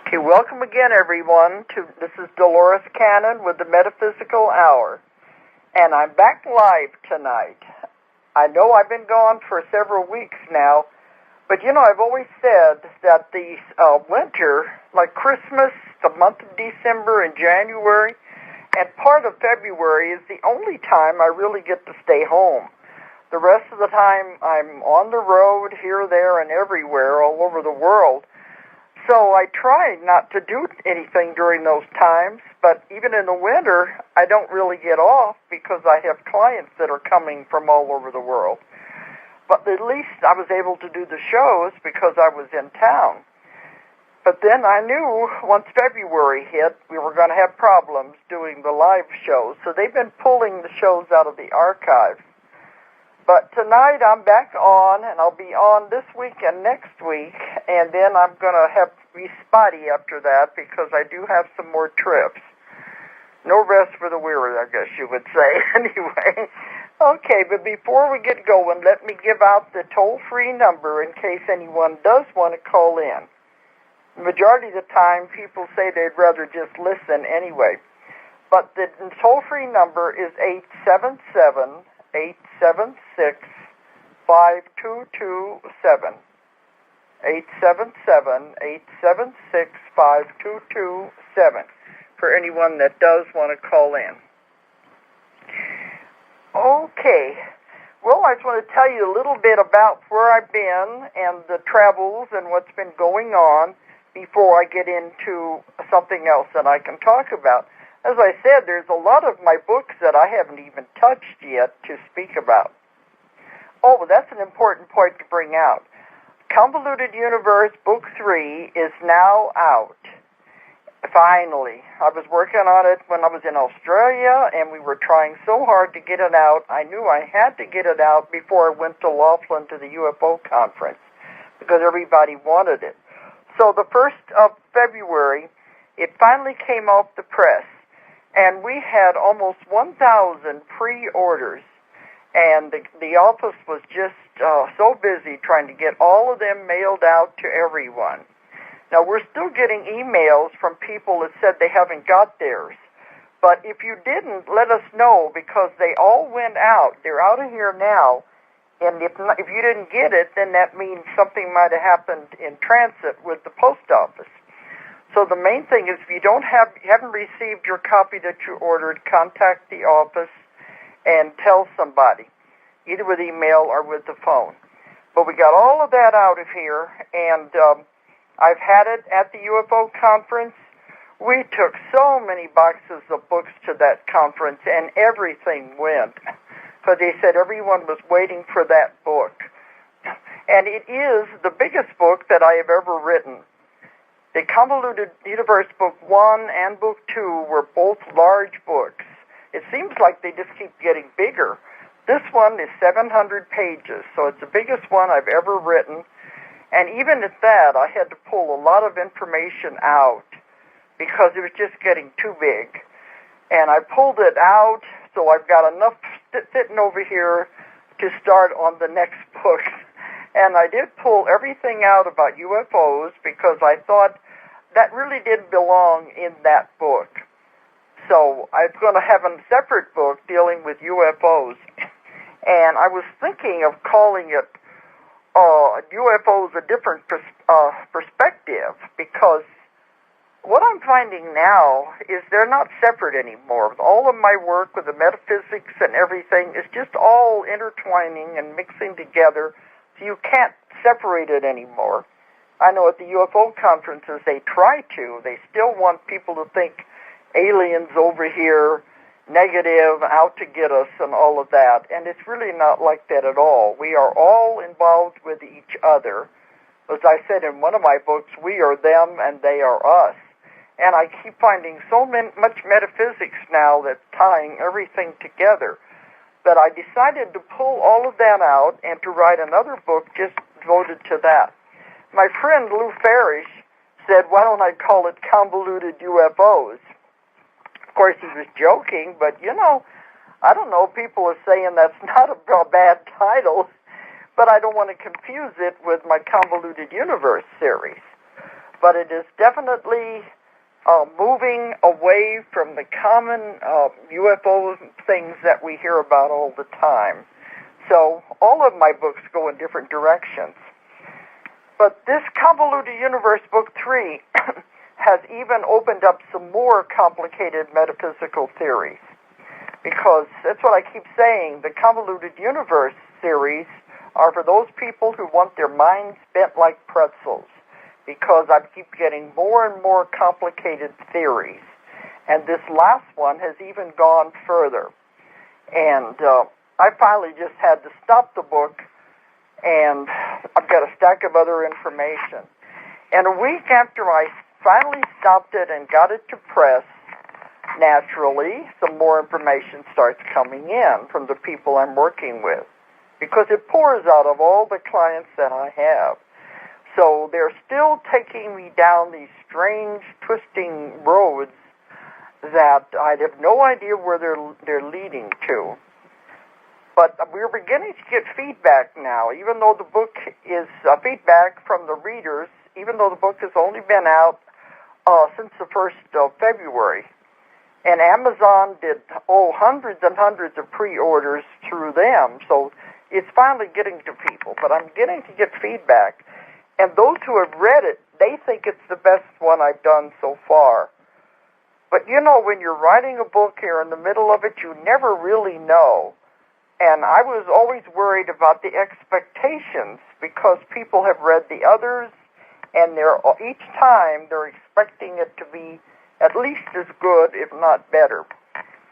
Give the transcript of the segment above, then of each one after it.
Okay, welcome again, everyone. This is Dolores Cannon with the Metaphysical Hour, and I'm back live tonight. I know I've been gone for several weeks now, but I've always said that the winter, like Christmas, the month of December and January, and part of February is the only time I really get to stay home. The rest of the time, I'm on the road here, there, and everywhere, all over the world. So I try not to do anything during those times, but even in the winter, I don't really get off because I have clients that are coming from all over the world. But at least I was able to do the shows because I was in town. But then I knew once February hit, we were going to have problems doing the live shows. So they've been pulling the shows out of the archives. But tonight I'm back on, and I'll be on this week and next week, and then I'm going to be spotty after that because I do have some more trips. No rest for the weary, I guess you would say. Anyway, okay, but before we get going, let me give out the toll-free number in case anyone does want to call in. The majority of the time, people say they'd rather just listen anyway. But the toll-free number is 877-876-5227. 877-876-5227 for anyone that does want to call in. Okay. Well, I just want to tell you a little bit about where I've been and the travels and what's been going on before I get into something else that I can talk about. As I said, there's a lot of my books that I haven't even touched yet to speak about. Oh, well, that's an important point to bring out. Convoluted Universe Book 3 is now out. Finally. I was working on it when I was in Australia, and we were trying so hard to get it out. I knew I had to get it out before I went to Laughlin to the UFO conference because everybody wanted it. So the 1st of February, it finally came off the press, and we had almost 1,000 pre-orders. And the office was just so busy trying to get all of them mailed out to everyone. Now, we're still getting emails from people that said they haven't got theirs. But if you didn't, let us know because they all went out. They're out of here now. And if you didn't get it, then that means something might have happened in transit with the post office. So the main thing is if you haven't received your copy that you ordered, contact the office and tell somebody, either with email or with the phone. But we got all of that out of here, and I've had it at the UFO conference. We took so many boxes of books to that conference, and everything went. Because they said everyone was waiting for that book. And it is the biggest book that I have ever written. The Convoluted Universe Book 1 and Book 2 were both large books. It seems like they just keep getting bigger. This one is 700 pages, so it's the biggest one I've ever written. And even at that, I had to pull a lot of information out because it was just getting too big. And I pulled it out, so I've got enough sitting over here to start on the next book. And I did pull everything out about UFOs because I thought that really didn't belong in that book. So I'm going to have a separate book dealing with UFOs. And I was thinking of calling it UFOs a different perspective because what I'm finding now is they're not separate anymore. All of my work with the metaphysics and everything is just all intertwining and mixing together, so you can't separate it anymore. I know at the UFO conferences they try to. They still want people to think aliens over here, negative, out to get us, and all of that. And it's really not like that at all. We are all involved with each other. As I said in one of my books, we are them and they are us. And I keep finding so much metaphysics now that's tying everything together that I decided to pull all of that out and to write another book just devoted to that. My friend Lou Farish said, why don't I call it Convoluted UFOs? Of course, he was joking, but, I don't know, people are saying that's not a bad title, but I don't want to confuse it with my Convoluted Universe series. but it is definitely moving away from the common UFO things that we hear about all the time. So all of my books go in different directions. But this Convoluted Universe, Book 3, has even opened up some more complicated metaphysical theories. Because that's what I keep saying, the Convoluted Universe series are for those people who want their minds bent like pretzels. Because I keep getting more and more complicated theories. And this last one has even gone further. And I finally just had to stop the book, and I've got a stack of other information. And a week after I finally stopped it and got it to press, naturally, some more information starts coming in from the people I'm working with, because it pours out of all the clients that I have. So they're still taking me down these strange, twisting roads that I have no idea where they're leading to. But we're beginning to get feedback now, even though the book is feedback from the readers, even though the book has only been out since the 1st of February. And Amazon did, hundreds and hundreds of pre-orders through them, so it's finally getting to people. But I'm getting to get feedback. And those who have read it, they think it's the best one I've done so far. But you know, when you're writing a book here in the middle of it, you never really know. And I was always worried about the expectations, because people have read the others, and each time they're expecting it to be at least as good, if not better.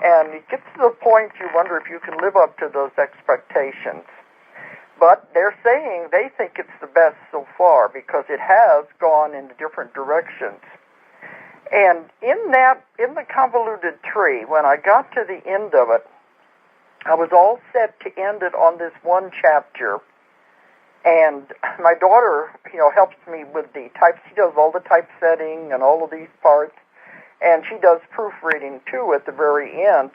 And it gets to the point you wonder if you can live up to those expectations. But they're saying they think it's the best so far, because it has gone in different directions. And in the Convoluted Tree, when I got to the end of it, I was all set to end it on this one chapter. And my daughter, helps me with the types. She does all the typesetting and all of these parts. And she does proofreading, too, at the very end.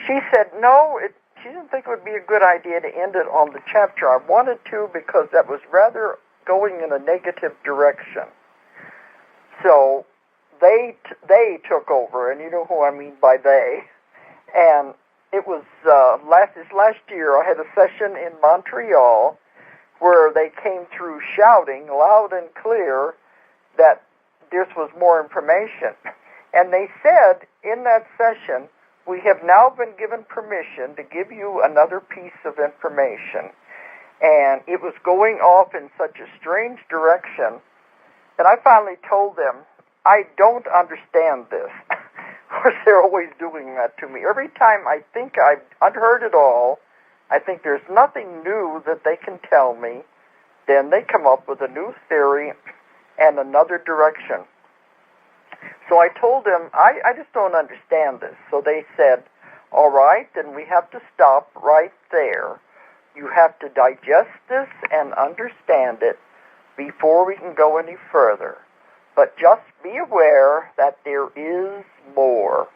She said, no, she didn't think it would be a good idea to end it on the chapter. I wanted to, because that was rather going in a negative direction. So they took over, and you know who I mean by they. And it was last year I had a session in Montreal where they came through shouting loud and clear that this was more information. And they said in that session, we have now been given permission to give you another piece of information. And it was going off in such a strange direction that I finally told them, I don't understand this. Of course, they're always doing that to me. Every time I think I've unheard it all, I think there's nothing new that they can tell me, then they come up with a new theory and another direction. So I told them, I just don't understand this. So they said, all right, then we have to stop right there. You have to digest this and understand it before we can go any further. But just be aware that there is more.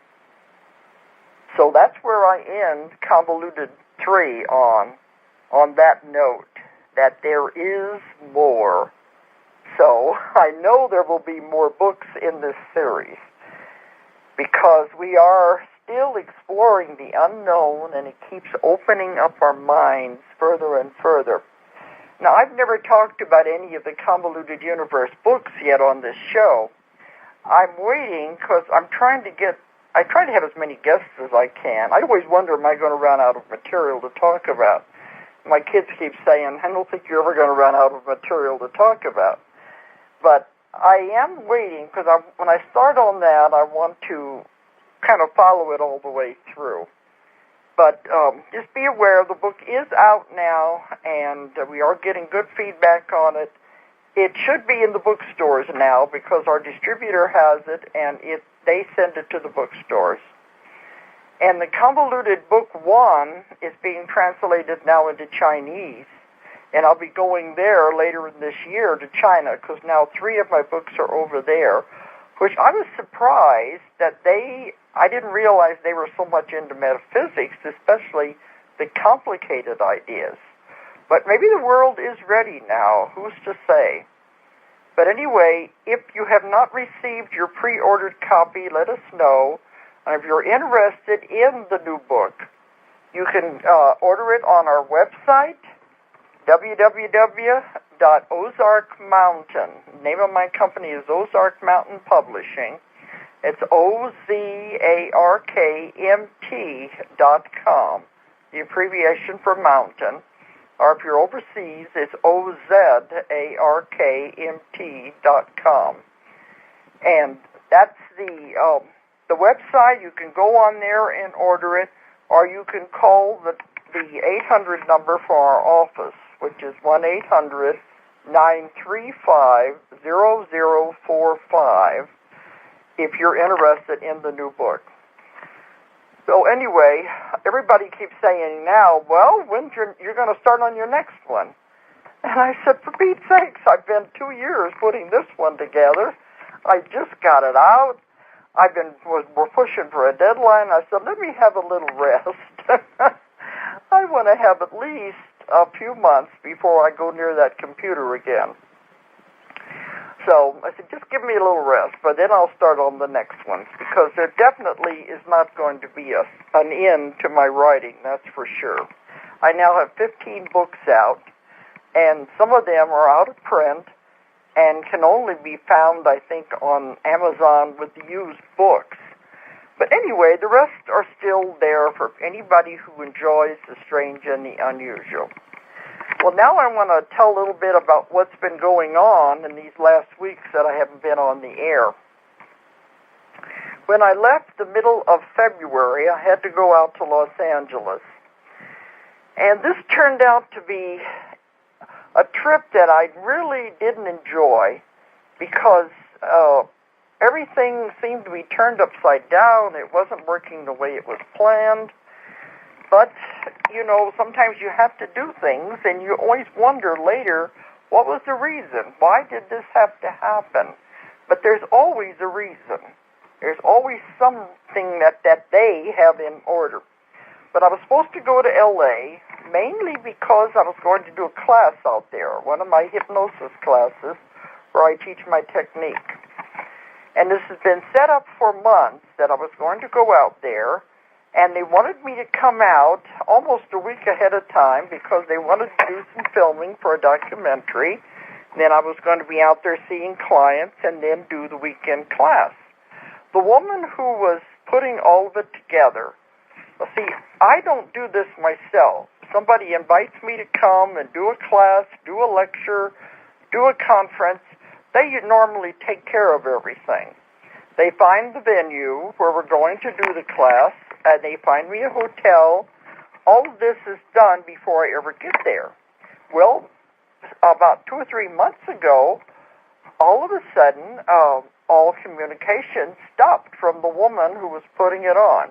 So that's where I end Convoluted 3 on that note, that there is more. So I know there will be more books in this series, because we are still exploring the unknown, and it keeps opening up our minds further and further. Now, I've never talked about any of the Convoluted Universe books yet on this show. I'm waiting, because I try to have as many guests as I can. I always wonder, am I going to run out of material to talk about? My kids keep saying, I don't think you're ever going to run out of material to talk about. But I am waiting, because when I start on that, I want to kind of follow it all the way through. But just be aware, the book is out now, and we are getting good feedback on it. It should be in the bookstores now, because our distributor has it, and they send it to the bookstores. And the Convoluted Book 1 is being translated now into Chinese, and I'll be going there later in this year to China, because now 3 of my books are over there, which I was surprised that I didn't realize they were so much into metaphysics, especially the complicated ideas. But maybe the world is ready now. Who's to say? But anyway, if you have not received your pre-ordered copy, let us know. And if you're interested in the new book, you can order it on our website, www.ozarkmountain. The name of my company is Ozark Mountain Publishing. It's OZARKMT.com, the abbreviation for mountain. Or if you're overseas, it's OZARKMT.com. And that's the website. You can go on there and order it, or you can call the 800 number for our office, which is 1-800-935-0045, if you're interested in the new book. So anyway, everybody keeps saying now, well, when you're going to start on your next one? And I said, for Pete's sakes, I've been 2 years putting this one together. I just got it out. We're pushing for a deadline. I said, let me have a little rest. I want to have at least a few months before I go near that computer again. So I said, just give me a little rest, but then I'll start on the next one, because there definitely is not going to be an end to my writing, that's for sure. I now have 15 books out, and some of them are out of print and can only be found, I think, on Amazon with the used books. But anyway, the rest are still there for anybody who enjoys the strange and the unusual. Well, now I want to tell a little bit about what's been going on in these last weeks that I haven't been on the air. When I left the middle of February, I had to go out to Los Angeles. And this turned out to be a trip that I really didn't enjoy, because everything seemed to be turned upside down. It wasn't working the way it was planned. But, sometimes you have to do things, and you always wonder later, what was the reason? Why did this have to happen? But there's always a reason. There's always something that they have in order. But I was supposed to go to L.A., mainly because I was going to do a class out there, one of my hypnosis classes, where I teach my technique. And this has been set up for months that I was going to go out there, and they wanted me to come out almost a week ahead of time because they wanted to do some filming for a documentary. And then I was going to be out there seeing clients and then do the weekend class. The woman who was putting all of it together, see, I don't do this myself. Somebody invites me to come and do a class, do a lecture, do a conference. They normally take care of everything. They find the venue where we're going to do the class, and they find me a hotel. All of this is done before I ever get there. Well, about 2 or 3 months ago, all of a sudden, all communication stopped from the woman who was putting it on.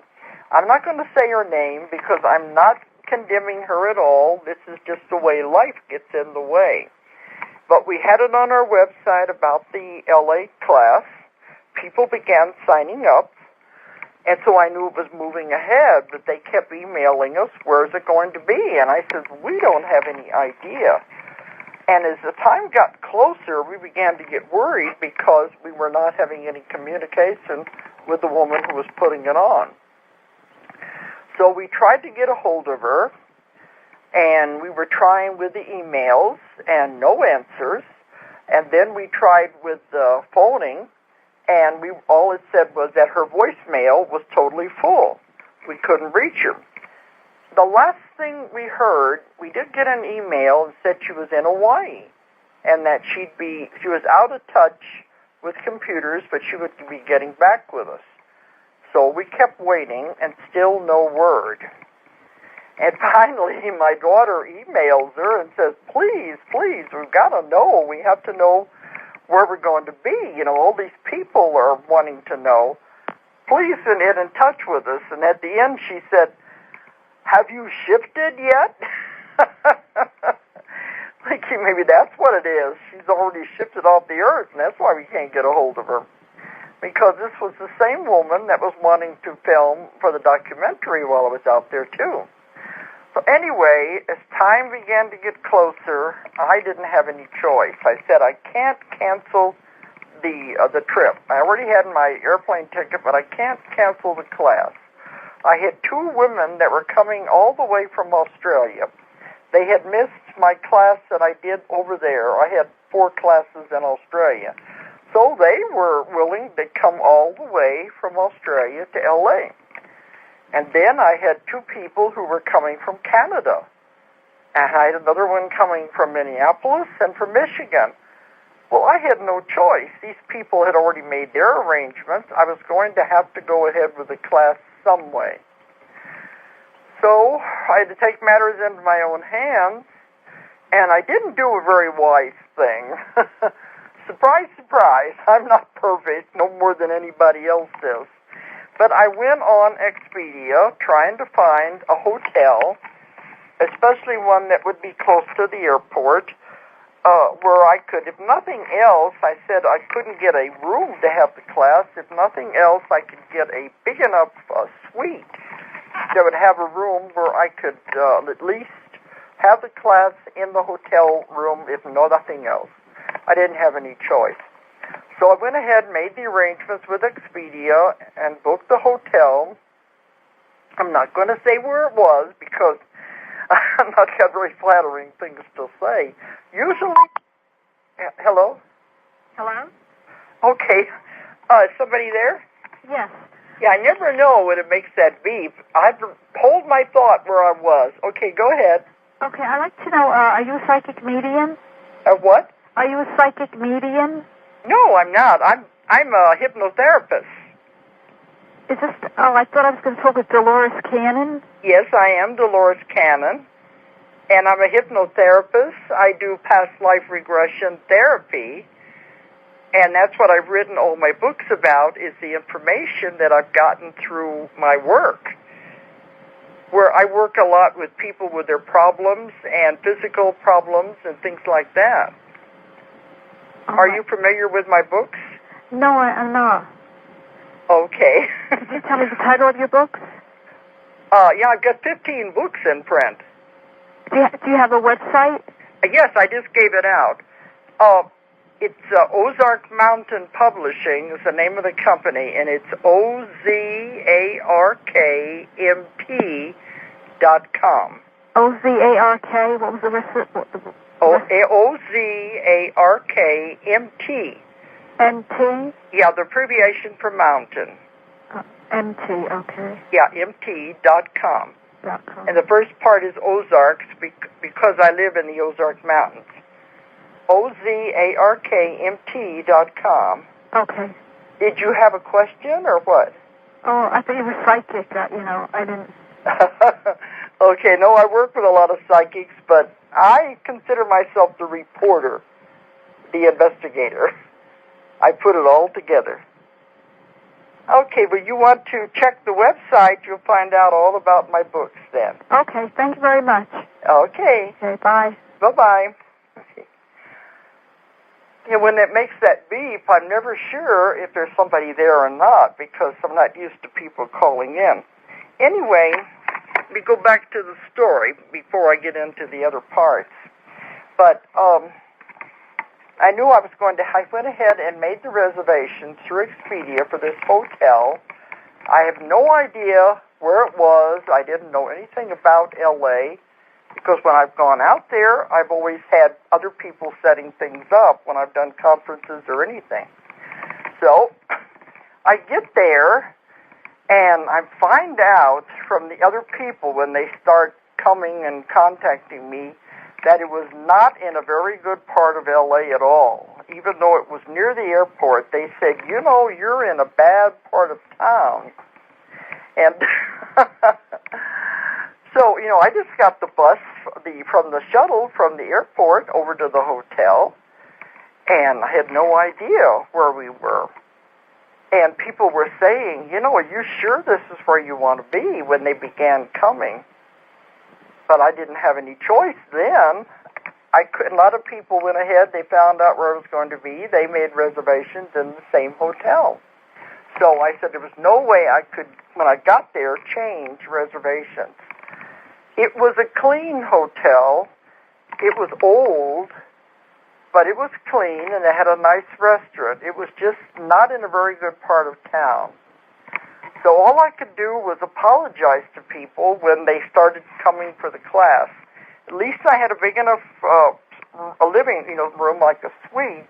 I'm not going to say her name because I'm not condemning her at all. This is just the way life gets in the way. But we had it on our website about the LA class. People began signing up. And so I knew it was moving ahead, but they kept emailing us, where's it going to be? And I said, we don't have any idea. And as the time got closer, we began to get worried because we were not having any communication with the woman who was putting it on. So we tried to get a hold of her, and we were trying with the emails, and no answers. And then we tried with the phoning, and all it said was that her voicemail was totally full. We couldn't reach her. The last thing we heard, we did get an email that said she was in Hawaii, and that she was out of touch with computers, but she would be getting back with us. So we kept waiting, and still no word. And finally, my daughter emails her and says, please, we've got to know. We have to know where we're going to be. All these people are wanting to know. Please get in touch with us. And at the end, she said, have you shifted yet? Thinking maybe that's what it is. She's already shifted off the earth, and that's why we can't get a hold of her. Because this was the same woman that was wanting to film for the documentary while I was out there, too. So anyway, as time began to get closer, I didn't have any choice. I said, I can't cancel the trip. I already had my airplane ticket, but I can't cancel the class. I had 2 women that were coming all the way from Australia. They had missed my class that I did over there. I had 4 classes in Australia. So they were willing to come all the way from Australia to LA. And then I had 2 people who were coming from Canada. And I had another one coming from Minneapolis and from Michigan. Well, I had no choice. These people had already made their arrangements. I was going to have to go ahead with the class some way. So I had to take matters into my own hands, and I didn't do a very wise thing. Surprise, surprise, I'm not perfect, no more than anybody else is. But I went on Expedia trying to find a hotel, especially one that would be close to the airport, where I could, if nothing else, I said I couldn't get a room to have the class. If nothing else, I could get a big enough suite that would have a room where I could at least have the class in the hotel room, if nothing else. I didn't have any choice. So I went ahead and made the arrangements with Expedia and booked the hotel. I'm not going to say where it was because I'm not got very flattering things to say. Usually, hello? Hello? Okay. Is somebody there? Yes. Yeah, I never know when it makes that beep. I've hold my thought where I was. Okay, go ahead. Okay, I'd like to know, are you a psychic medium? What? Are you a psychic medium? No, I'm not. I'm a hypnotherapist. Is this, I thought I was going to talk with Dolores Cannon. Yes, I am Dolores Cannon, and I'm a hypnotherapist. I do past life regression therapy, and that's what I've written all my books about, is the information that I've gotten through my work, where I work a lot with people with their problems and physical problems and things like that. Are you familiar with my books? No, I'm not. Okay. Could you tell me the title of your books? Yeah, I've got 15 books in print. Do you have a website? Yes, I just gave it out. It's Ozark Mountain Publishing is the name of the company, and it's OZARKMP.com. OZARK, what was the rest of it? OZARKMT. MT? Yeah, the abbreviation for mountain. MT, okay. Yeah, MT.com. .com. And the first part is Ozarks because I live in the Ozark Mountains. OZARKMT.com. Okay. Did you have a question or what? Oh, I thought you were psychic. I didn't... Okay, no, I work with a lot of psychics, but I consider myself the reporter, the investigator. I put it all together. Okay, well, you want to check the website, you'll find out all about my books then. Okay, thank you very much. Okay. Okay, bye. Bye-bye. Okay. Yeah, when it makes that beep, I'm never sure if there's somebody there or not because I'm not used to people calling in. Anyway, let me go back to the story before I get into the other parts. But I knew I went ahead and made the reservation through Expedia for this hotel. I have no idea where it was. I didn't know anything about LA because when I've gone out there, I've always had other people setting things up when I've done conferences or anything. So I get there, and I find out from the other people when they start coming and contacting me that it was not in a very good part of LA at all. Even though it was near the airport, they said, you're in a bad part of town. And so, I just got the bus from the shuttle from the airport over to the hotel, and I had no idea where we were. And people were saying, are you sure this is where you want to be when they began coming? But I didn't have any choice then. A lot of people went ahead. They found out where I was going to be. They made reservations in the same hotel. So I said there was no way I could, when I got there, change reservations. It was a clean hotel. It was old, but it was clean, and it had a nice restaurant. It was just not in a very good part of town. So all I could do was apologize to people when they started coming for the class. At least I had a big enough a living room, like a suite,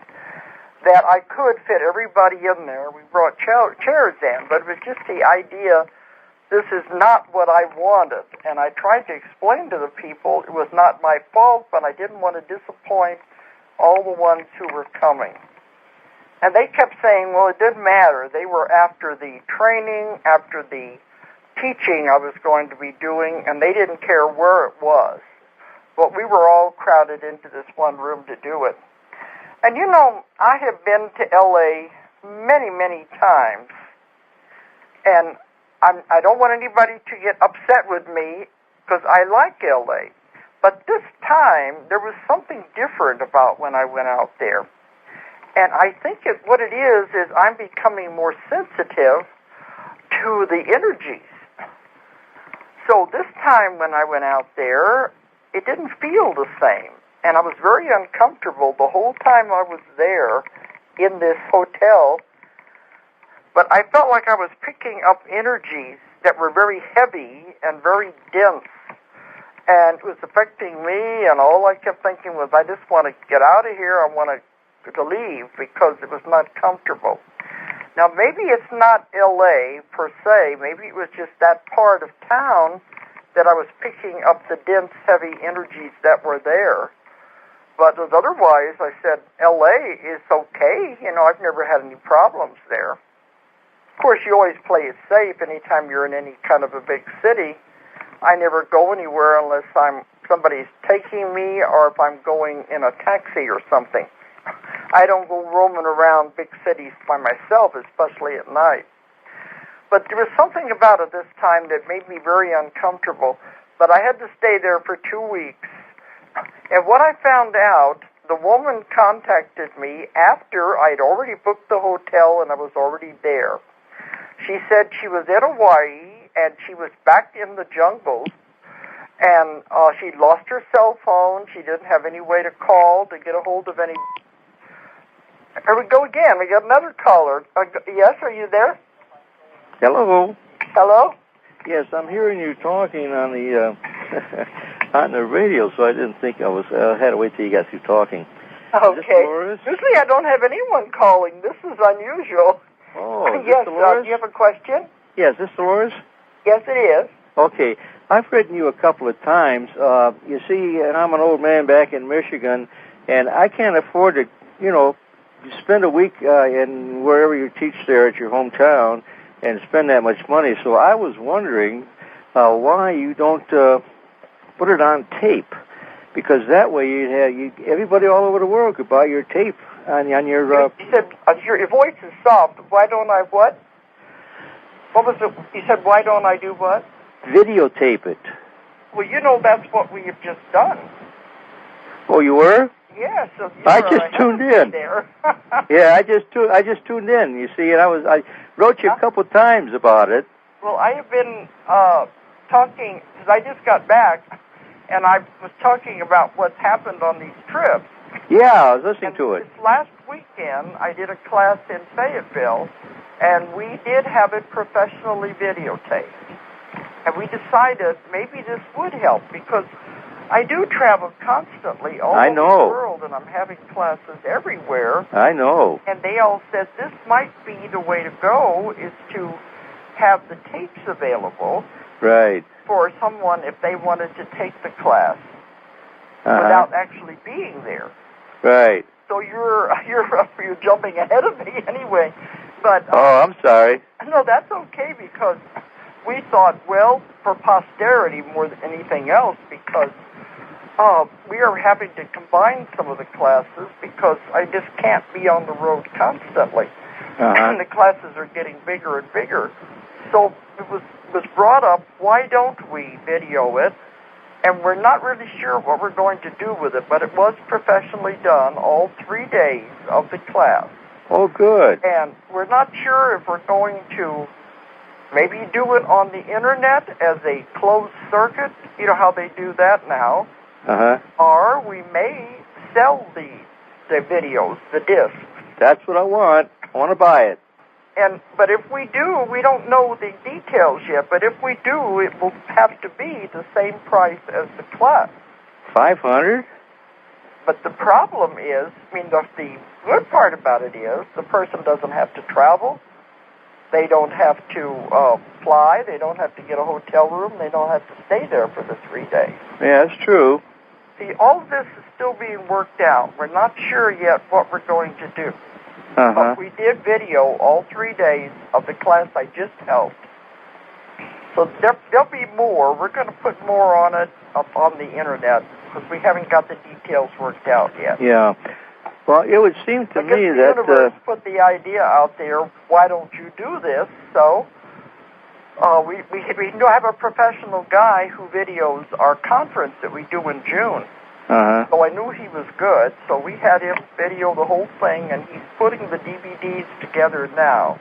that I could fit everybody in there. We brought chairs in, but it was just the idea, this is not what I wanted. And I tried to explain to the people it was not my fault, but I didn't want to disappoint all the ones who were coming. And they kept saying, well, it didn't matter. They were after the training, after the teaching I was going to be doing, and they didn't care where it was. But we were all crowded into this one room to do it. And I have been to L.A. many, many times, and I don't want anybody to get upset with me because I like L.A. But this time, there was something different about when I went out there. And I think what it is I'm becoming more sensitive to the energies. So this time when I went out there, it didn't feel the same. And I was very uncomfortable the whole time I was there in this hotel. But I felt like I was picking up energies that were very heavy and very dense. And it was affecting me, and all I kept thinking was, I just want to get out of here. I want to leave because it was not comfortable. Now, maybe it's not L.A. per se. Maybe it was just that part of town that I was picking up the dense, heavy energies that were there. But otherwise, I said, L.A. is okay. I've never had any problems there. Of course, you always play it safe anytime you're in any kind of a big city. I never go anywhere unless somebody's taking me or if I'm going in a taxi or something. I don't go roaming around big cities by myself, especially at night. But there was something about it this time that made me very uncomfortable. But I had to stay there for 2 weeks. And what I found out, the woman contacted me after I'd already booked the hotel and I was already there. She said she was in Hawaii and she was back in the jungle. And she'd lost her cell phone. She didn't have any way to call to get a hold of any. Here we go again. We got another caller. Yes, are you there? Hello. Hello? Yes, I'm hearing you talking on the on the radio, so I didn't think I had to wait till you got through talking. Okay. Is this Dolores? Usually I don't have anyone calling. This is unusual. Oh, is yes, this Dolores? do you have a question? Yes, is this Dolores? Yes, it is. Okay. I've written you a couple of times. You see, and I'm an old man back in Michigan, and I can't afford to, spend a week in wherever you teach there at your hometown and spend that much money. So I was wondering why you don't put it on tape, because that way everybody all over the world could buy your tape on your. You said your voice is soft. Why don't I what? What was it? You said why don't I do what? Videotape it. Well, that's what we have just done. Oh, you were? Yeah, so I just tuned in. There. Yeah, I just tuned in. You see, and I wrote you a couple times about it. Well, I have been talking because I just got back, and I was talking about what's happened on these trips. Yeah, I was listening to it. This last weekend, I did a class in Fayetteville, and we did have it professionally videotaped. And we decided maybe this would help because I do travel constantly all over the world, and I'm having classes everywhere. I know. And they all said this might be the way to go, is to have the tapes available. Right. For someone if they wanted to take the class without actually being there. Right. So you're jumping ahead of me anyway. But I'm sorry. No, that's okay because we thought, well, for posterity more than anything else, because we are having to combine some of the classes because I just can't be on the road constantly. And the classes are getting bigger and bigger. So it was brought up, why don't we video it? And we're not really sure what we're going to do with it, but it was professionally done all 3 days of the class. Oh, good. And we're not sure if we're going to maybe do it on the internet as a closed circuit. You know how they do that now. Uh-huh. Or we may sell the videos, the discs. That's what I want. I want to buy it. But if we do, we don't know the details yet, but if we do, it will have to be the same price as the class. $500? But the problem is, I mean, the good part about it is the person doesn't have to travel. They don't have to fly. They don't have to get a hotel room. They don't have to stay there for the 3 days. Yeah, that's true. See, all of this is still being worked out. We're not sure yet what we're going to do. Uh-huh. But we did video all 3 days of the class I just held. So there'll be more. We're going to put more on it up on the internet because we haven't got the details worked out yet. Yeah. Well, it would seem to me that... the universe put the idea out there, why don't you do this? So we have a professional guy who videos our conference that we do in June. Uh-huh. So I knew he was good, so we had him video the whole thing, and he's putting the DVDs together now.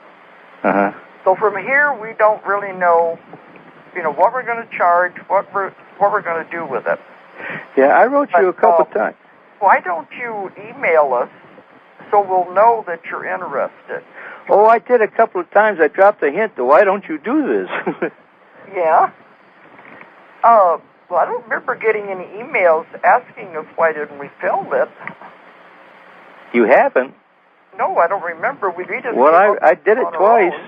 Uh-huh. So from here, we don't really know, what we're going to charge, what we're going to do with it. Yeah, I wrote you a couple times. Why don't you email us so we'll know that you're interested? Oh, I did a couple of times. I dropped a hint. Why don't you do this? Yeah. Well, I don't remember getting any emails asking us why didn't we film it. You haven't? No, I don't remember. We just well, I did it twice.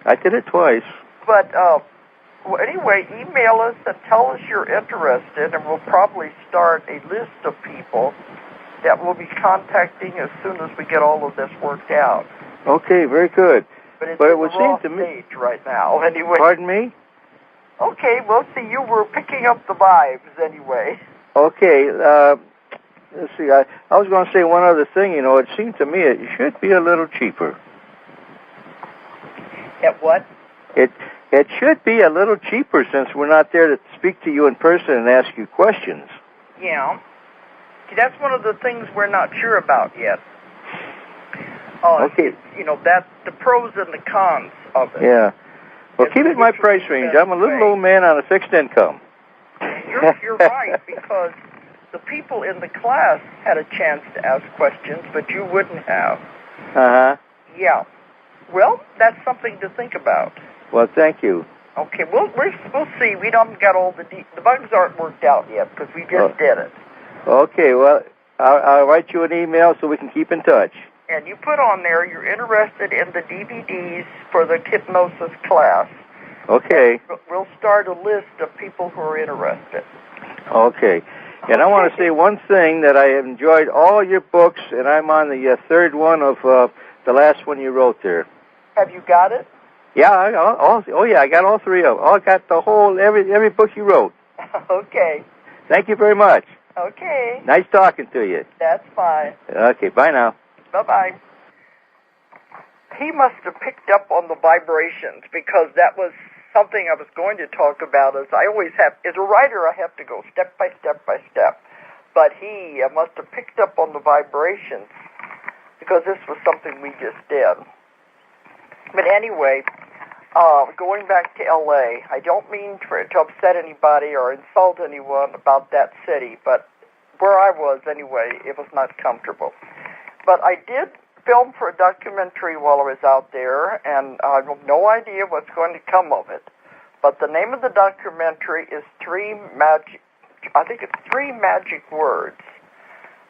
I did it twice. But well, anyway, email us and tell us you're interested, and we'll probably start a list of people that we'll be contacting as soon as we get all of this worked out. Okay, very good. But it's it would seem to me stage right now, anyway. Pardon me? Okay, well, see, you were picking up the vibes anyway. Okay, let's see. I was going to say one other thing. It seemed to me it should be a little cheaper. At what? It should be a little cheaper since we're not there to speak to you in person and ask you questions. Yeah. See, that's one of the things we're not sure about yet. Okay. That's the pros and the cons of it. Yeah. Well, keep it in my price range. I'm a little old man on a fixed income. You're right, because the people in the class had a chance to ask questions, but you wouldn't have. Uh-huh. Yeah. Well, that's something to think about. Well, thank you. Okay, we'll see. We don't got all the bugs aren't worked out yet because we just did it. Okay, well, I'll write you an email so we can keep in touch. And you put on there you're interested in the DVDs for the hypnosis class. Okay. And we'll start a list of people who are interested. Okay. And I want to say one thing, that I have enjoyed all your books, and I'm on the third one of the last one you wrote there. Have you got it? Yeah, I got all three of them. I got the whole, every book you wrote. Okay. Thank you very much. Okay. Nice talking to you. That's fine. Okay, bye now. Bye-bye. He must have picked up on the vibrations, because that was something I was going to talk about. As I always have, as a writer, I have to go step by step by step. But he must have picked up on the vibrations, because this was something we just did. But anyway, going back to L.A., I don't mean to upset anybody or insult anyone about that city, but where I was anyway, it was not comfortable. But I did film for a documentary while I was out there, and I have no idea what's going to come of it. But the name of the documentary is Three Magic Words.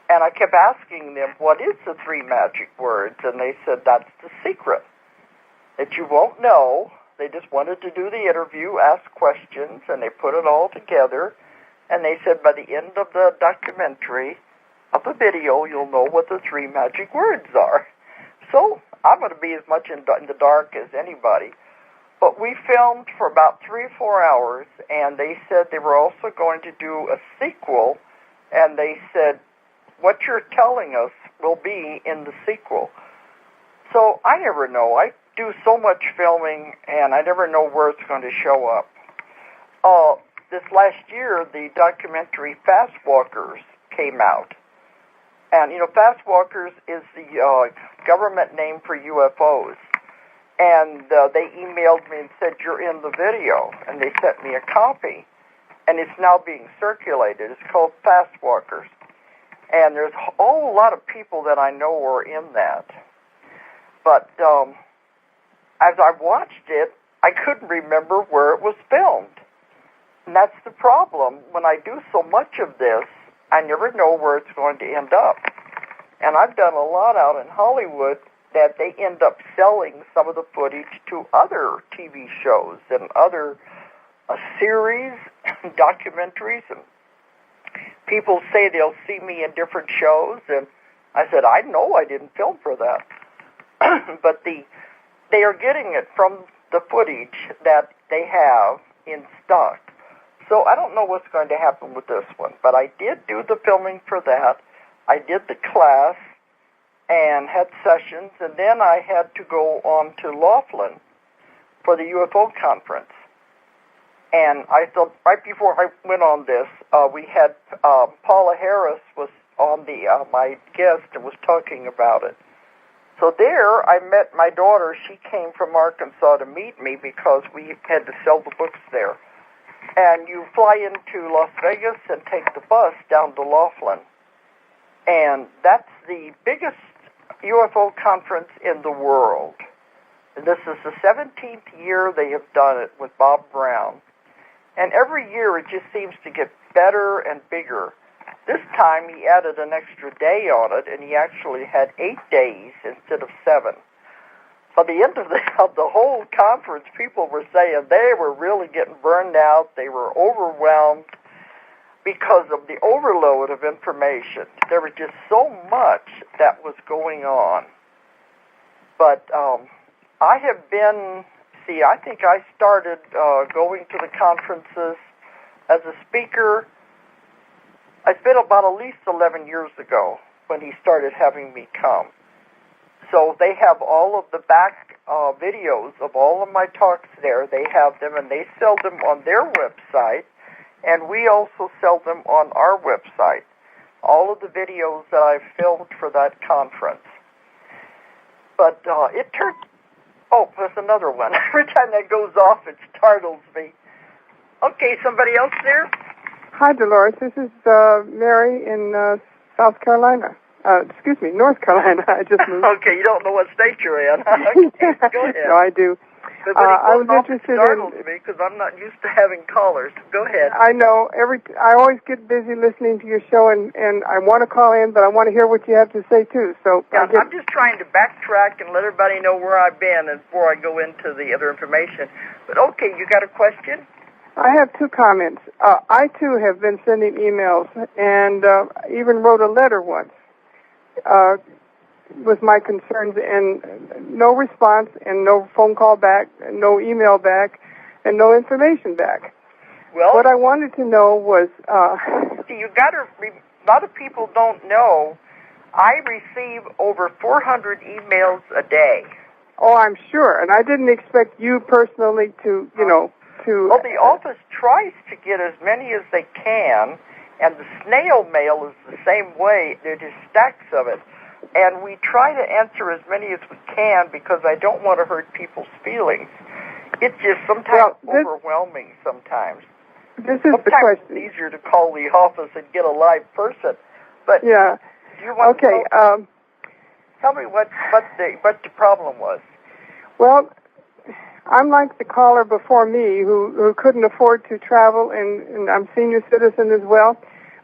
And I kept asking them, what is the 3 magic words? And they said, that's the secret, that you won't know. They just wanted to do the interview, ask questions, and they put it all together. And they said by the end of the documentary, of the video, you'll know what the 3 magic words are. So I'm going to be as much in the dark as anybody. But we filmed for about 3 or 4 hours, and they said they were also going to do a sequel, and they said, what you're telling us will be in the sequel. So I never know. I do so much filming, and I never know where it's going to show up. This last year, the documentary Fast Walkers came out. And, Fast Walkers is the government name for UFOs. And they emailed me and said, you're in the video. And they sent me a copy. And it's now being circulated. It's called Fast Walkers. And there's a whole lot of people that I know are in that. But as I watched it, I couldn't remember where it was filmed. And that's the problem. When I do so much of this, I never know where it's going to end up. And I've done a lot out in Hollywood that they end up selling some of the footage to other TV shows and other series, documentaries, and people say they'll see me in different shows, and I said, I know I didn't film for that. But they are getting it from the footage that they have in stock. So I don't know what's going to happen with this one, but I did do the filming for that. I did the class and had sessions, and then I had to go on to Laughlin for the UFO conference. And I thought, right before I went on this, we had Paula Harris was on my guest and was talking about it. So there I met my daughter. She came from Arkansas to meet me because we had to sell the books there. And you fly into Las Vegas and take the bus down to Laughlin. And that's the biggest UFO conference in the world. And this is the 17th year they have done it with Bob Brown. And every year it just seems to get better and bigger. This time he added an extra day on it, and he actually had 8 days instead of 7. By the end of the whole conference, people were saying they were really getting burned out. They were overwhelmed because of the overload of information. There was just so much that was going on. But I have been, I think I started going to the conferences as a speaker. It's been about at least 11 years ago when he started having me come. So they have all of the back videos of all of my talks there. They have them, and they sell them on their website, and we also sell them on our website. All of the videos that I've filmed for that conference. But it turned... Oh, there's another one. Every time that goes off, it startles me. Okay, somebody else there? Hi, Dolores. This is Mary in South Carolina. North Carolina. I just moved. Okay, you don't know what state you're in. Okay, go ahead. No, I do. But I was interested in... me because I'm not used to having callers. Go ahead. I know. I always get busy listening to your show, and I want to call in, but I want to hear what you have to say, too. So yeah, I'm just trying to backtrack and let everybody know where I've been before I go into the other information. But okay, you got a question? I have 2 comments. I, too, have been sending emails and even wrote a letter once with my concerns, and no response, and no phone call back, no email back, and no information back. Well, what I wanted to know was... see, you got to... A lot of people don't know I receive over 400 emails a day. Oh, I'm sure, and I didn't expect you personally to, Well, the office tries to get as many as they can, and the snail mail is the same way. There's just stacks of it. And we try to answer as many as we can because I don't want to hurt people's feelings. It's just sometimes overwhelming sometimes. This is the question. It's easier to call the office and get a live person. But yeah. Do you want to tell me what the problem was? Well, I'm like the caller before me who couldn't afford to travel, and I'm senior citizen as well.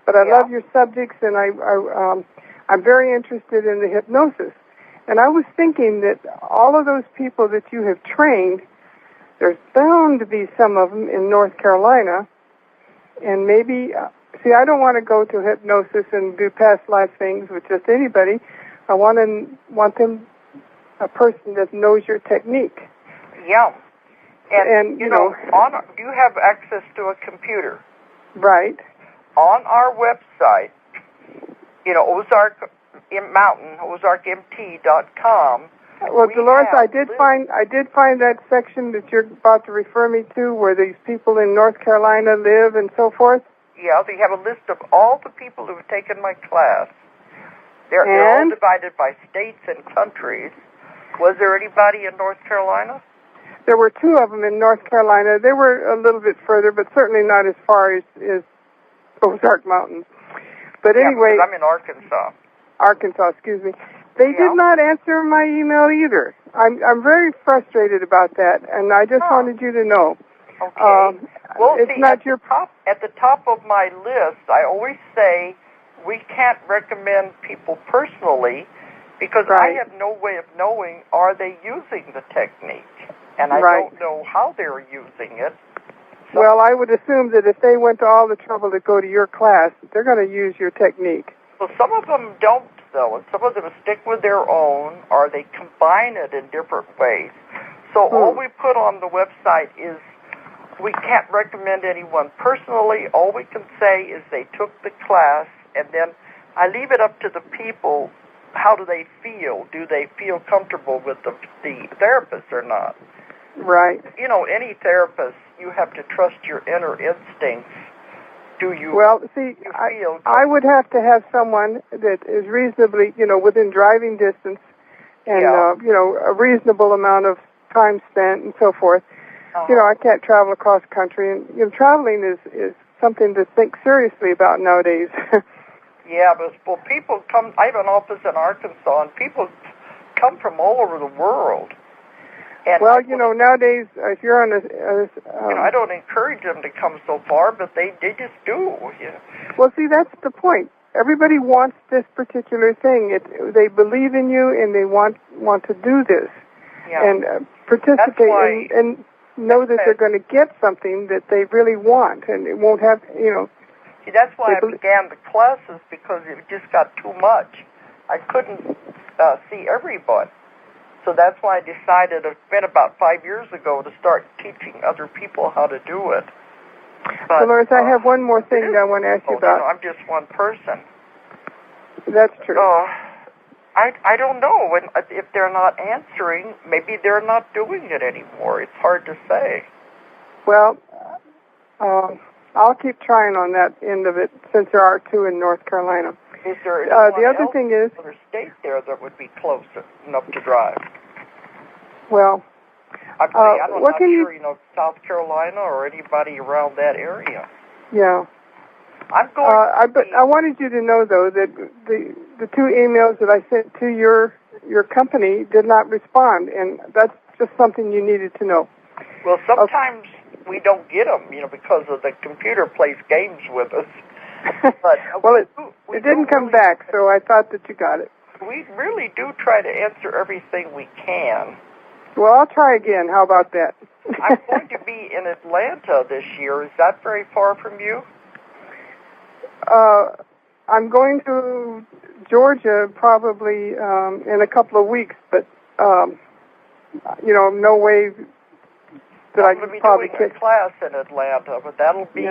But I love your subjects, and I'm very interested in the hypnosis. And I was thinking that all of those people that you have trained, there's bound to be some of them in North Carolina, and maybe, I don't want to go to hypnosis and do past life things with just anybody. I want them, a person that knows your technique. Yeah. And you know, you have access to a computer. Right. On our website, Ozark Mountain, ozarkmt.com. Well, Dolores, I did find that section that you're about to refer me to, where these people in North Carolina live and so forth. Yeah, they have a list of all the people who have taken my class. They're all divided by states and countries. Was there anybody in North Carolina? There were 2 of them in North Carolina. They were a little bit further, but certainly not as far as Ozark Mountains. But anyway, I'm in Arkansas. Arkansas, excuse me. They did not answer my email either. I'm very frustrated about that, and I just wanted you to know. Okay. Well, it's see, not at the top of my list, I always say we can't recommend people personally because I have no way of knowing are they using the technique, and I don't know how they're using it. So, well, I would assume that if they went to all the trouble to go to your class, they're going to use your technique. Well, some of them don't, though, and some of them stick with their own, or they combine it in different ways. So all we put on the website is we can't recommend anyone personally. All we can say is they took the class, and then I leave it up to the people. How do they feel? Do they feel comfortable with the therapist or not? Right. You know, any therapist, you have to trust your inner instincts. Do you? Well, see, I would have to have someone that is reasonably, within driving distance, and a reasonable amount of time spent and so forth. I can't travel across country, and traveling is something to think seriously about nowadays. Yeah, but people come. I have an office in Arkansas, and people come from all over the world. And nowadays, if you're on I don't encourage them to come so far, but they just do. Yeah. Well, see, that's the point. Everybody wants this particular thing. They believe in you, and they want to do this and participate and know that they're going to get something that they really want, and it won't have, See, that's why I began the classes, because it just got too much. I couldn't see everyone. So that's why I decided, it's been about 5 years ago, to start teaching other people how to do it. But, Dolores, I have one more thing that I want to ask you about. I'm just one person. That's true. I don't know. If they're not answering, maybe they're not doing it anymore. It's hard to say. Well, I'll keep trying on that end of it, since there are 2 in North Carolina. Is there anyone the other else thing is, in another state there that would be close enough to drive? Well, I'm not sure, South Carolina or anybody around that area. Yeah. I'm going. But I wanted you to know, though, that the 2 emails that I sent to your company did not respond, and that's just something you needed to know. Well, sometimes we don't get them, because of the computer plays games with us. But well, it didn't come back, so I thought that you got it. We really do try to answer everything we can. Well, I'll try again. How about that? I'm going to be in Atlanta this year. Is that very far from you? I'm going to Georgia probably in a couple of weeks, but no way that I can probably be doing a class in Atlanta, but that'll be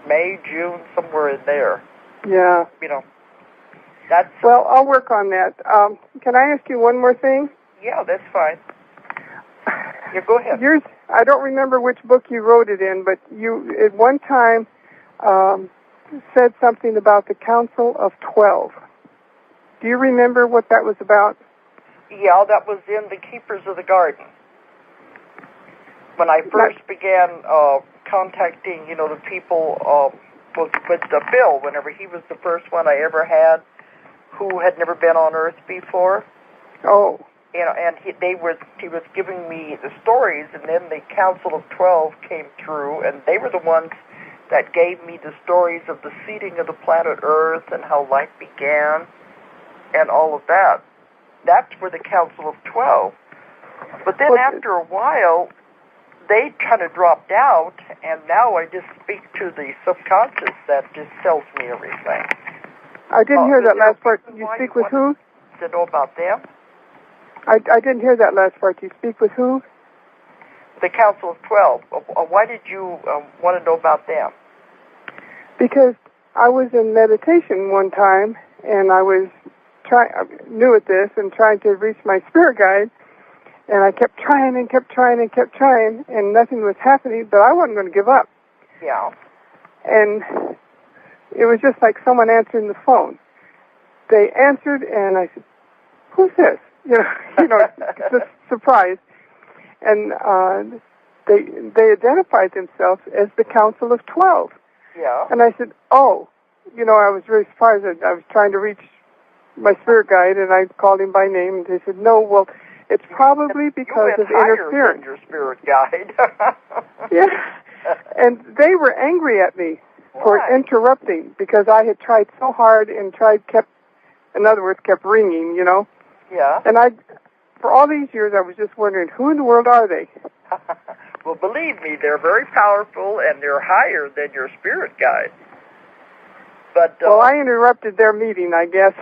May, June, somewhere in there. Yeah. That's... Well, I'll work on that. Can I ask you one more thing? Yeah, that's fine. Yeah, go ahead. I don't remember which book you wrote it in, but you at one time said something about the Council of 12. Do you remember what that was about? Yeah, that was in The Keepers of the Garden. When I first began contacting, the people with Bill, whenever he was the first one I ever had who had never been on Earth before. Oh. And he was giving me the stories, and then the Council of 12 came through, and they were the ones that gave me the stories of the seeding of the planet Earth and how life began and all of that. That's where the Council of 12. But then after a while, they kind of dropped out, and now I just speak to the subconscious that just tells me everything. I didn't hear that last part. You speak with who? To know about them? I didn't hear that last part. You speak with who? The Council of 12. Why did you want to know about them? Because I was in meditation one time, and I was new at this and trying to reach my spirit guide, and I kept trying and kept trying and kept trying, and nothing was happening, but I wasn't going to give up. Yeah. And it was just like someone answering the phone. They answered, and I said, "Who's this?" just surprised. And they identified themselves as the Council of 12. Yeah. And I said, oh, I was really surprised that I was trying to reach my spirit guide, and I called him by name, and they said, no, well, it's probably because of interference. Than your spirit guide. Yeah. And they were angry at me for interrupting, because I had tried so hard and kept ringing, Yeah. And for all these years, I was just wondering, who in the world are they? Well, believe me, they're very powerful, and they're higher than your spirit guide. But well, I interrupted their meeting, I guess.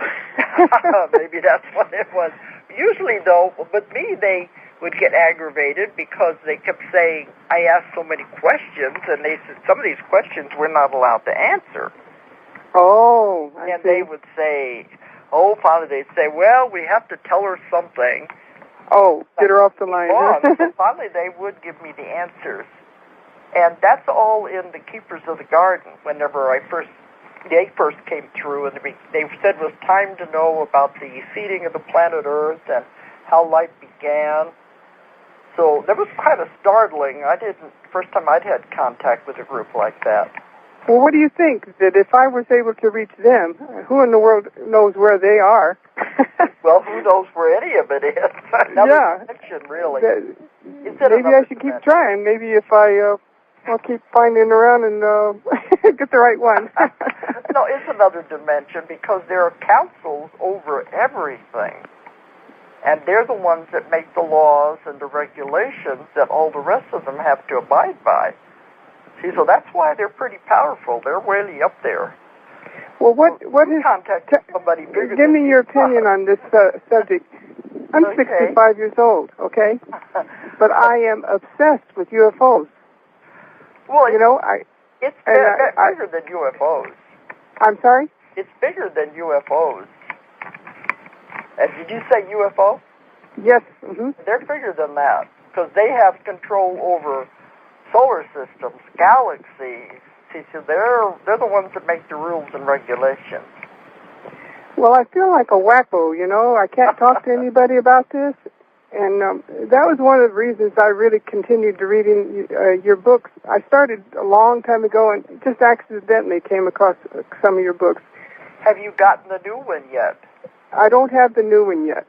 Maybe that's what it was. Usually, though, with me, they would get aggravated because they kept saying, I asked so many questions, and they said some of these questions we're not allowed to answer. Oh, I see. They would say, finally they'd say, well, we have to tell her something. Oh, get her off the line. So finally they would give me the answers. And that's all in the Keepers of the Garden. Whenever they first came through, and they said it was time to know about the seeding of the planet Earth and how life began. So that was kind of startling. First time I'd had contact with a group like that. Well, what do you think? That if I was able to reach them, who in the world knows where they are? Well, who knows where any of it is? Another dimension, really. Maybe I should keep trying. Maybe if I'll keep finding around and get the right one. No, it's another dimension, because there are councils over everything. And they're the ones that make the laws and the regulations that all the rest of them have to abide by. See, so that's why they're pretty powerful. They're really up there. Well, what is... Contact somebody bigger. Give me your opinion on this subject. I'm 65 years old, okay? But I am obsessed with UFOs. Well, it's bigger than UFOs. I'm sorry? It's bigger than UFOs. Did you say UFO? Yes. Mm-hmm. They're bigger than that, because they have control over solar systems, galaxies. See, so they're the ones that make the rules and regulations. Well, I feel like a wacko, I can't talk to anybody about this. And that was one of the reasons I really continued to reading your books. I started a long time ago and just accidentally came across some of your books. Have you gotten the new one yet? I don't have the new one yet.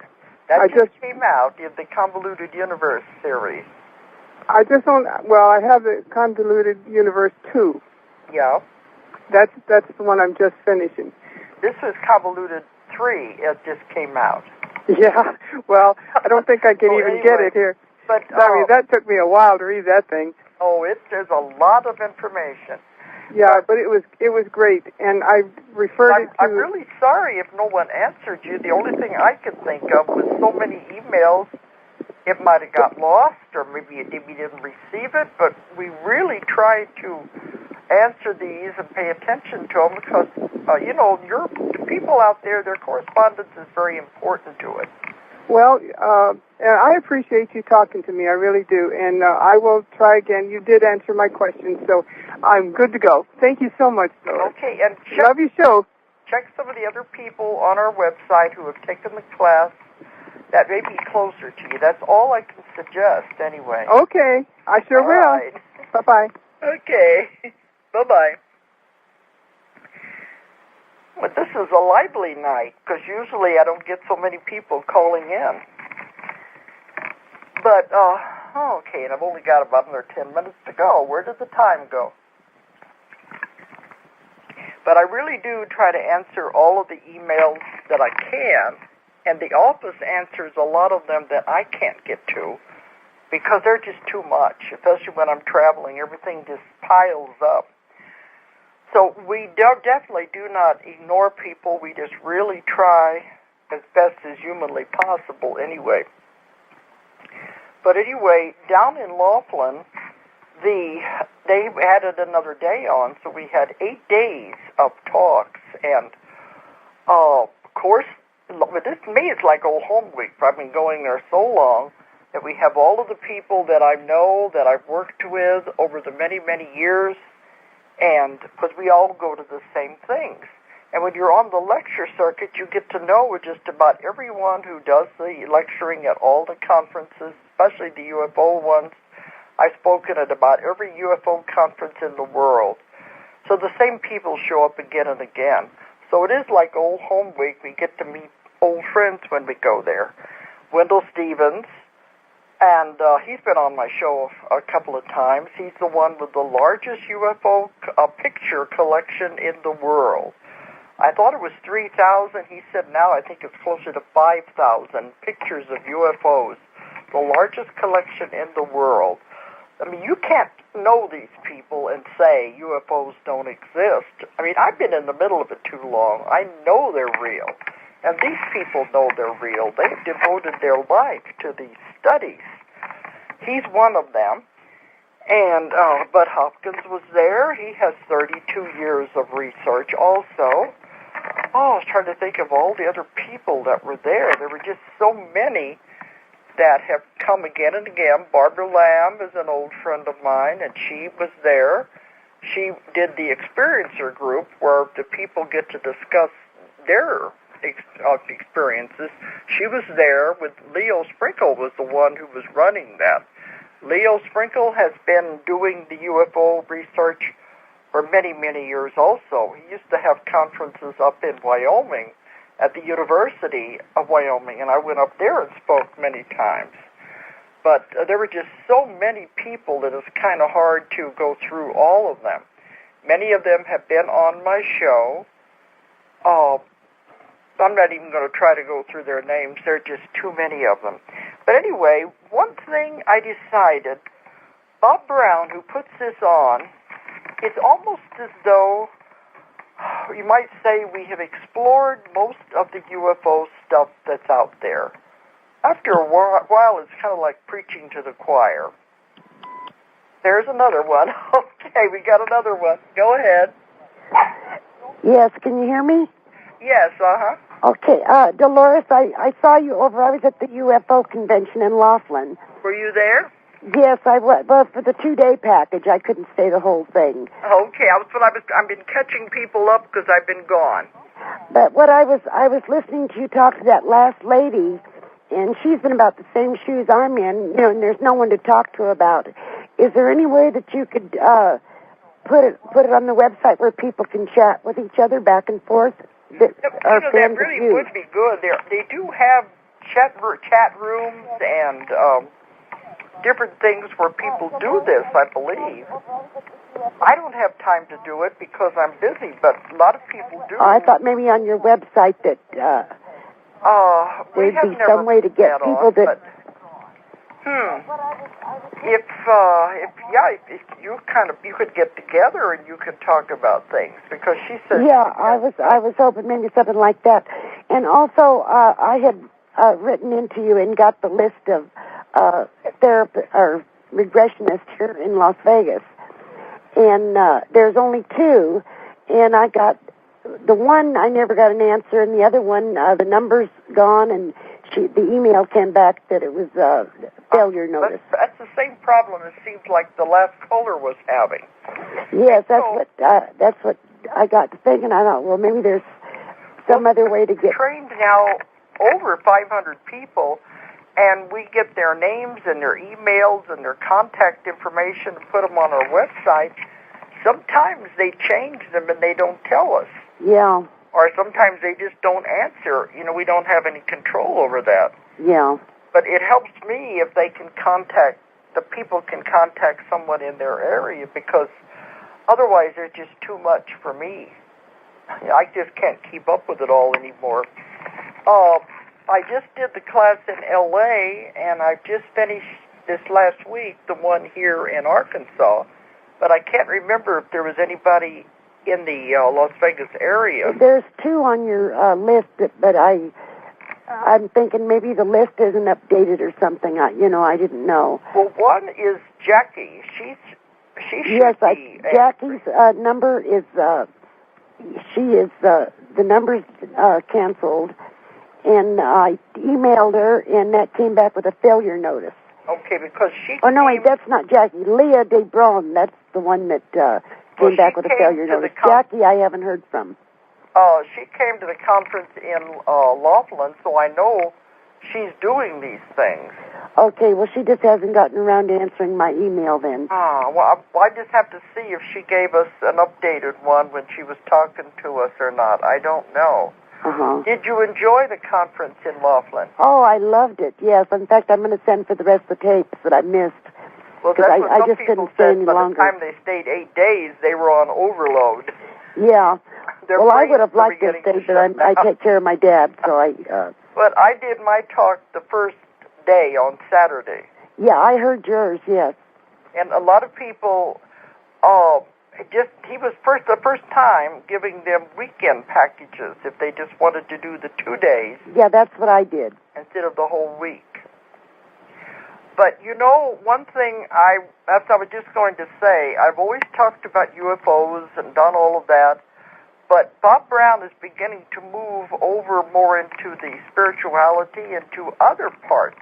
That just came out in the Convoluted Universe series. I just don't... Well, I have the Convoluted Universe 2. Yeah. That's the one I'm just finishing. This is Convoluted 3. It just came out. Yeah. Well, I don't think I can even get it here. But that took me a while to read that thing. Oh, there's a lot of information. Yeah, but it was great, and I referred it to... I'm really sorry if no one answered you. The only thing I could think of was so many emails, it might have got lost, or maybe we didn't receive it, but we really tried to answer these and pay attention to them, because, your people out there, their correspondence is very important to it. Well, I appreciate you talking to me. I really do. And I will try again. You did answer my question, so I'm good to go. Thank you so much, Dolores. Okay, and love your show. Check some of the other people on our website who have taken the class that may be closer to you. That's all I can suggest, anyway. Okay, I sure all will. Right. Bye-bye. Okay, bye-bye. Well, this is a lively night, because usually I don't get so many people calling in. But, okay, and I've only got about another 10 minutes to go. Where did the time go? But I really do try to answer all of the emails that I can, and the office answers a lot of them that I can't get to, because they're just too much, especially when I'm traveling. Everything just piles up. So we definitely do not ignore people. We just really try as best as humanly possible anyway. But anyway, down in Laughlin, they added another day on, so we had 8 days of talks. And, of course, this to me is like old home week. I've been going there so long that we have all of the people that I know, that I've worked with over the many, many years. And because we all go to the same things. And when you're on the lecture circuit, you get to know just about everyone who does the lecturing at all the conferences, especially the UFO ones. I've spoken at about every UFO conference in the world. So the same people show up again and again. So it is like old home week. We get to meet old friends when we go there. Wendell Stevens, and he's been on my show a couple of times. He's the one with the largest UFO picture collection in the world. I thought it was 3,000. He said now I think it's closer to 5,000 pictures of UFOs, the largest collection in the world. I mean, you can't know these people and say UFOs don't exist. I mean, I've been in the middle of it too long. I know they're real. And these people know they're real. They've devoted their life to these studies. He's one of them. And Bud Hopkins was there. He has 32 years of research also. Oh, I was trying to think of all the other people that were there. There were just so many that have come again and again. Barbara Lamb is an old friend of mine, and she was there. She did the experiencer group where the people get to discuss their experiences. She was there with Leo Sprinkle was the one who was running that. Leo Sprinkle has been doing the UFO research for many, many years also. He used to have conferences up in Wyoming at the University of Wyoming, and I went up there and spoke many times. But there were just so many people that it's kind of hard to go through all of them. Many of them have been on my show. I'm not even going to try to go through their names. There are just too many of them. But anyway, one thing I decided, Bob Brown, who puts this on, it's almost as though you might say we have explored most of the UFO stuff that's out there. After a while, it's kind of like preaching to the choir. There's another one. Okay, we got another one. Go ahead. Yes, can you hear me? Yes, uh-huh. Okay, Dolores, I saw you over. I was at the UFO convention in Laughlin. Were you there? Yes, I was. Well, for the 2-day package, I couldn't stay the whole thing. Okay, I've been catching people up because I've been gone. But what I was listening to you talk to that last lady, and she's in about the same shoes I'm in, and there's no one to talk to about it. Is there any way that you could put it on the website where people can chat with each other back and forth? That really would be good. They do have chat rooms and different things where people do this, I believe. I don't have time to do it because I'm busy, but a lot of people do. I thought maybe on your website that there'd be some way to get people that... If you could get together and you could talk about things, because she said... Yeah, I was hoping maybe something like that. And also, I had written into you and got the list of regressionists here in Las Vegas. And there's only 2, and I got... The one, I never got an answer, and the other one, the number's gone, and the email came back that it was a failure notice. That's the same problem it seems like the last caller was having. Yes, that's what I got to thinking. I thought, well, maybe there's some other way to get... Trained now over 500 people, and we get their names and their emails and their contact information and put them on our website. Sometimes they change them and they don't tell us. Yeah. Or sometimes they just don't answer. We don't have any control over that. Yeah. But it helps me if they can the people can contact someone in their area, because otherwise there's just too much for me. I just can't keep up with it all anymore. I just did the class in L.A., and I've just finished this last week, the one here in Arkansas. But I can't remember if there was anybody in the Las Vegas area. There's 2 on your list, but I'm thinking maybe the list isn't updated or something. I didn't know. Well, one is Jackie. She should be. Jackie's number is the number's canceled, and I emailed her, and that came back with a failure notice. Okay, because she... Oh, no, wait, that's not Jackie. Leah DeBron, that's the one that came back with a failure notice. Jackie, I haven't heard from. She came to the conference in Laughlin, so I know she's doing these things. Okay, well, she just hasn't gotten around to answering my email then. Well, I just have to see if she gave us an updated one when she was talking to us or not. I don't know. Uh-huh. Did you enjoy the conference in Laughlin? Oh, I loved it, yes. In fact, I'm going to send for the rest of the tapes that I missed. Well, that's what I some just people couldn't stay said. any By longer. the time they stayed 8 days, they were on overload. Yeah. Well, I would have liked to stay, but I take care of my dad, so I... But I did my talk the first day on Saturday. Yeah, I heard yours, yes. And a lot of people, he was the first time giving them weekend packages if they just wanted to do the 2 days. Yeah, that's what I did. Instead of the whole week. But, you know, one thing I was just going to say, I've always talked about UFOs and done all of that, but Bob Brown is beginning to move over more into the spirituality and to other parts.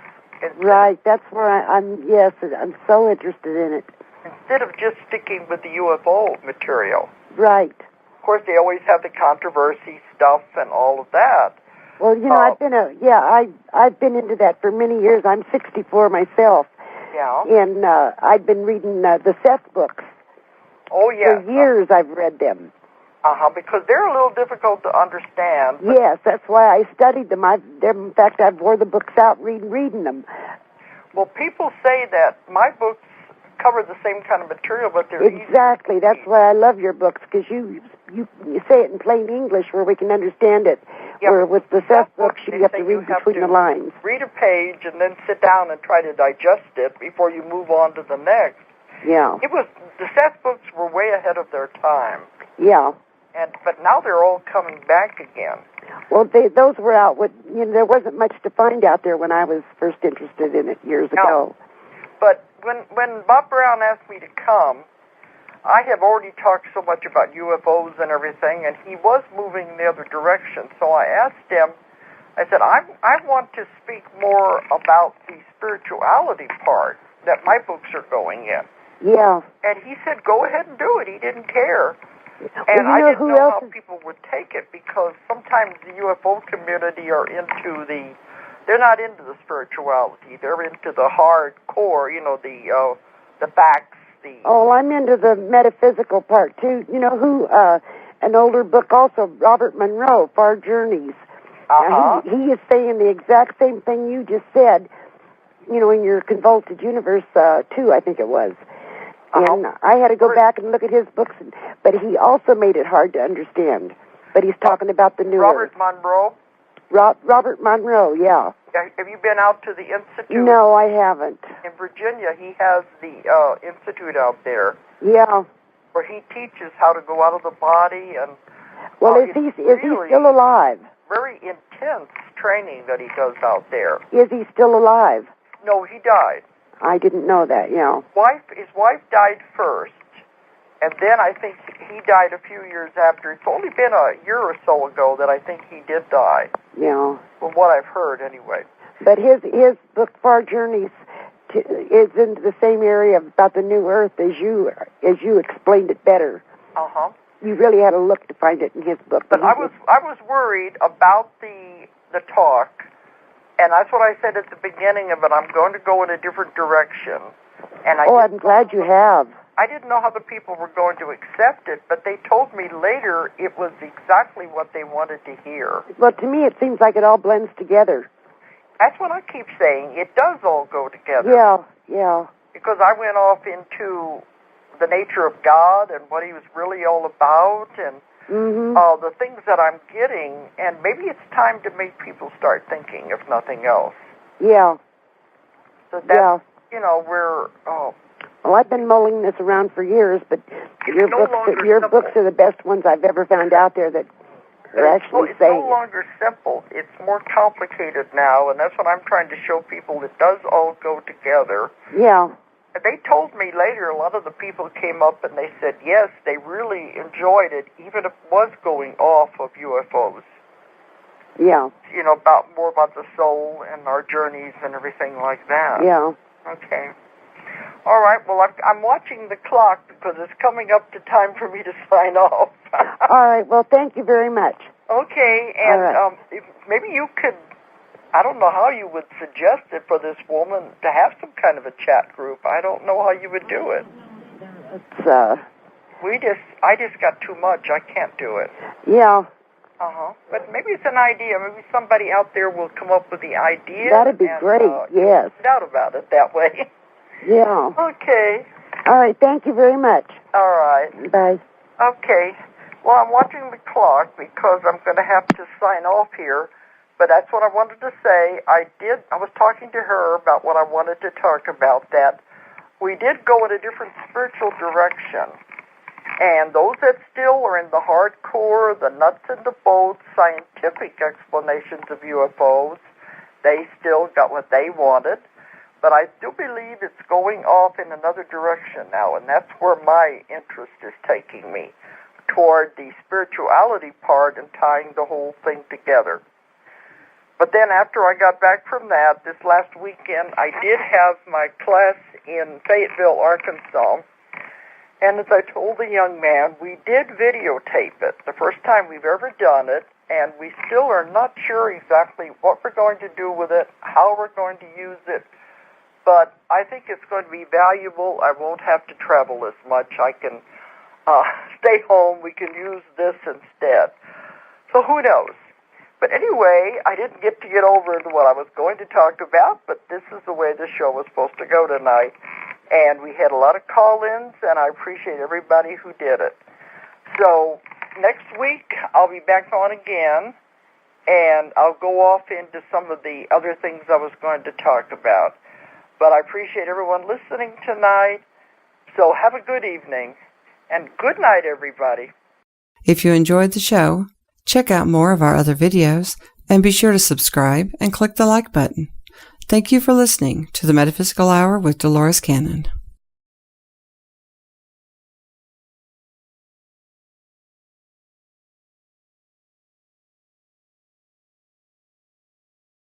Right, that's where I'm so interested in it. Instead of just sticking with the UFO material. Right. Of course, they always have the controversy stuff and all of that. Well, you know, I've been into that for many years. I'm 64 myself. Yeah. And I've been reading the Seth books. Oh, yes. For years I've read them. Because they're a little difficult to understand. Yes, that's why I studied them. In fact, I've wore the books out reading them. Well, people say that my books cover the same kind of material, but they're exactly. That's why I love your books, because you say it in plain English where we can understand it. Yep. Where with the Seth books, you have to read between the lines. Read a page and then sit down and try to digest it before you move on to the next. Yeah. The Seth books were way ahead of their time. Yeah. But now they're all coming back again. Well, those were out. There wasn't much to find out there when I was first interested in it years ago. But when Bob Brown asked me to come, I have already talked so much about UFOs and everything, and he was moving in the other direction. So I asked him, I said, I want to speak more about the spirituality part that my books are going in. Yeah. And he said, go ahead and do it. He didn't care. And I didn't know how people would take it, because sometimes the UFO community are they're not into the spirituality. They're into the hardcore, the facts. Oh, I'm into the metaphysical part, too. You know who, an older book also, Robert Monroe, Far Journeys. Uh-huh. He is saying the exact same thing you just said, in your Convoluted Universe 2, I think it was. And I had to go back and look at his books, but he also made it hard to understand. But he's talking about the new Robert Monroe? Robert Monroe, yeah. Have you been out to the Institute? No, I haven't. In Virginia, he has the Institute out there. Yeah. Where he teaches how to go out of the body. And well, is he still alive? Very intense training that he does out there. Is he still alive? No, he died. I didn't know that, yeah. His wife died first, and then I think he died a few years after. It's only been a year or so ago that I think he did die. Yeah. From what I've heard, anyway. But his book, Far Journeys, is in the same area about the New Earth as you explained it better. Uh-huh. You really had to look to find it in his book. But I was worried about the talk. And that's what I said at the beginning of it. I'm going to go in a different direction. And I'm glad you have. I didn't know how the people were going to accept it, but they told me later it was exactly what they wanted to hear. Well, to me, it seems like it all blends together. That's what I keep saying. It does all go together. Yeah. Because I went off into the nature of God and what he was really all about, and the things that I'm getting, and maybe it's time to make people start thinking, if nothing else. Yeah. So that's, we're... Well, I've been mulling this around for years, but your books are the best ones I've ever found out there that are actually saying it's no longer simple. It's more complicated now, and that's what I'm trying to show people. It does all go together. Yeah. They told me later, a lot of the people came up and they said, yes, they really enjoyed it, even if it was going off of UFOs. Yeah. More about the soul and our journeys and everything like that. Yeah. Okay. All right, well, I'm watching the clock because it's coming up to time for me to sign off. All right, well, thank you very much. Okay, and right. Maybe you could, I don't know how you would suggest it for this woman to have some kind of a chat group. I don't know how you would do it. It's, I just got too much. I can't do it. Yeah. But maybe it's an idea. Maybe somebody out there will come up with the idea. That'd be great, yes. Find out about it that way. Yeah. Okay. All right, thank you very much. All right. Bye. Okay. Well, I'm watching the clock because I'm going to have to sign off here. But that's what I wanted to say. I was talking to her about what I wanted to talk about, that we did go in a different spiritual direction. And those that still are in the hardcore, the nuts and the bolts, scientific explanations of UFOs, they still got what they wanted. But I do believe it's going off in another direction now, and that's where my interest is taking me, toward the spirituality part and tying the whole thing together. But then after I got back from that, this last weekend, I did have my class in Fayetteville, Arkansas. And as I told the young man, we did videotape it, the first time we've ever done it, and we still are not sure exactly what we're going to do with it, how we're going to use it, but I think it's going to be valuable. I won't have to travel as much. I can stay home. We can use this instead. So who knows? But anyway, I didn't get over into what I was going to talk about, but this is the way the show was supposed to go tonight. And we had a lot of call-ins, and I appreciate everybody who did it. So next week, I'll be back on again, and I'll go off into some of the other things I was going to talk about. But I appreciate everyone listening tonight. So have a good evening, and good night, everybody. If you enjoyed the show, check out more of our other videos, and be sure to subscribe and click the like button. Thank you for listening to the Metaphysical Hour with Dolores Cannon.